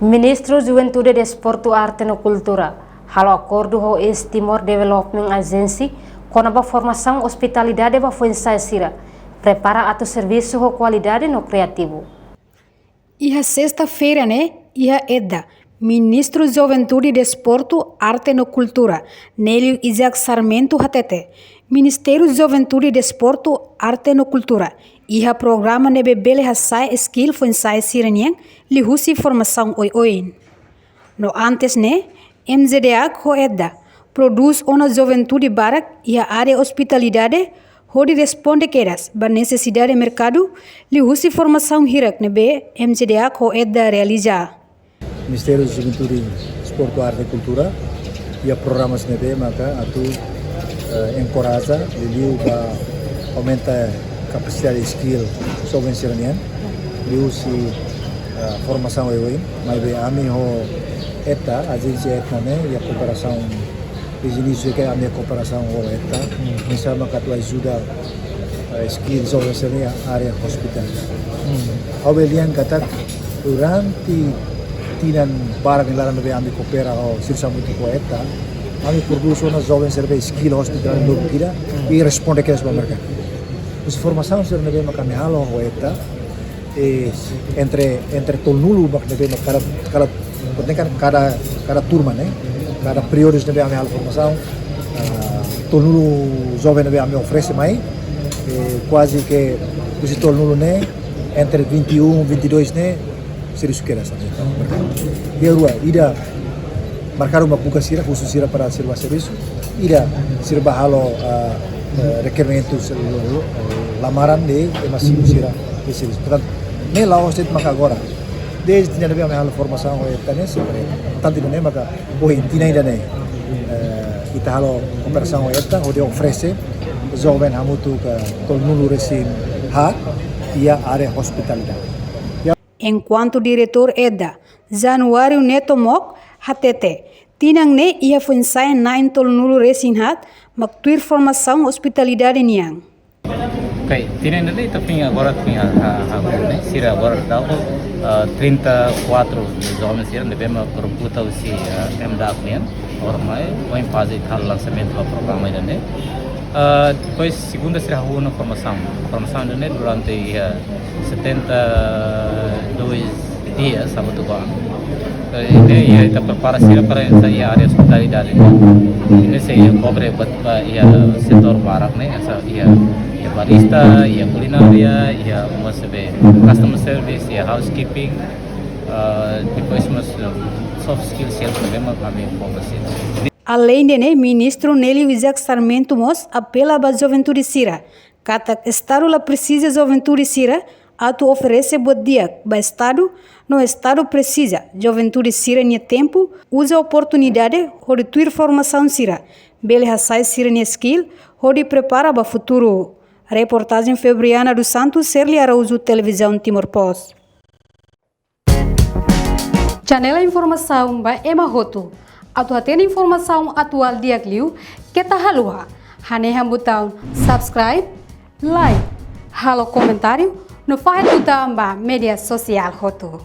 Ministro Juventude, Desporto, Arte e Cultura, halo acordo com East Timor Development Agency com a formação hospitalidade para Fuensai-Sira, prepara ato serviço com qualidade no criativo. E sexta-feira, ia EDA, Ministro Juventude, Desporto, Arte e Cultura, Nélio Isaac Sarmento Hatete, Ministério Juventude, Desporto, Arte e Cultura, ia programa nebe bele hasai skill Fuensai-Sira li husi formação oi. No antes, MZDA ko EDA, produz uma juventude barak ia área hospitalidade, hodi responde quedas ba necessidade mercado, li husi formação hirak nebe MZDA ko EDA realiza. Ministério da Juventude, Desporto, Arte e Cultura e programas nebe maka atu encoraja liu ba aumenta capacidade de skill sobre siranian liu si formação eu mas be ami ho eta agência eta e a cooperação início que a minha cooperação com eta misal maka tu ajuda skill sobre siranian área hospital Abelian kata durante tinan barang nila na ami coopera o sirsa muito com eta ami produz uma jovem serve skill hospital no kira e responde que é para mercado. Essa formação ser nebe makami halo hoeta entre tolnulu mak nebe cada turma cada período nebe ami halo formação tolnulu jovem nebe ami oferece mais quase que esse tolnulu entre 21 22 serius kera sabe dia rua ida marcar uma buka sira khusus sira para serba serviço ida serba halo requerimentos lamaran de masih sira esse portanto nem lá você maka agora desde tinha a minha formação tane sempre tanto nem maka oi tinha ainda kita halo operação esta onde oferece jovem hamutu ka tolmulu resim ha ia área hospitalidade. Enquanto diretor EDA, Januário Neto Mok, hatete, tinang ia Fuensai nain tolnulu resinhat, maktuir formação hospitalidade niang. Okay, tinang tapi agora tinha sira agora dá 34 jovens sira devemos computar se MDA client, agora vai fazer tal lançamento do programa ainda depois segunda será uma formação durante 72 dias sábado ini kita prepara para essa área hospitalidade ini saya cobre setor barak essa barista culinária customer service housekeeping depois soft skills yang memang kami fokusin. Além de Ministro Nélio Isaac Sarmento Mos apela a juventude sira, kata Estado la precisa juventude sira, atu oferece bodia ba Estado, no Estado precisa juventude sira nie tempo, usa oportunidade, hodi tuir formação sira, bele hasai sira nie skill, hodi prepara ba futuro. Reportagem Febriana dos Santos, Serli Araújo, Televisão Timor Post. Janela informação ba Emahoto. Atu atena informação atual dia kliu kita halua haneha botão subscribe like halo comentário no faz botão ba media social hoto.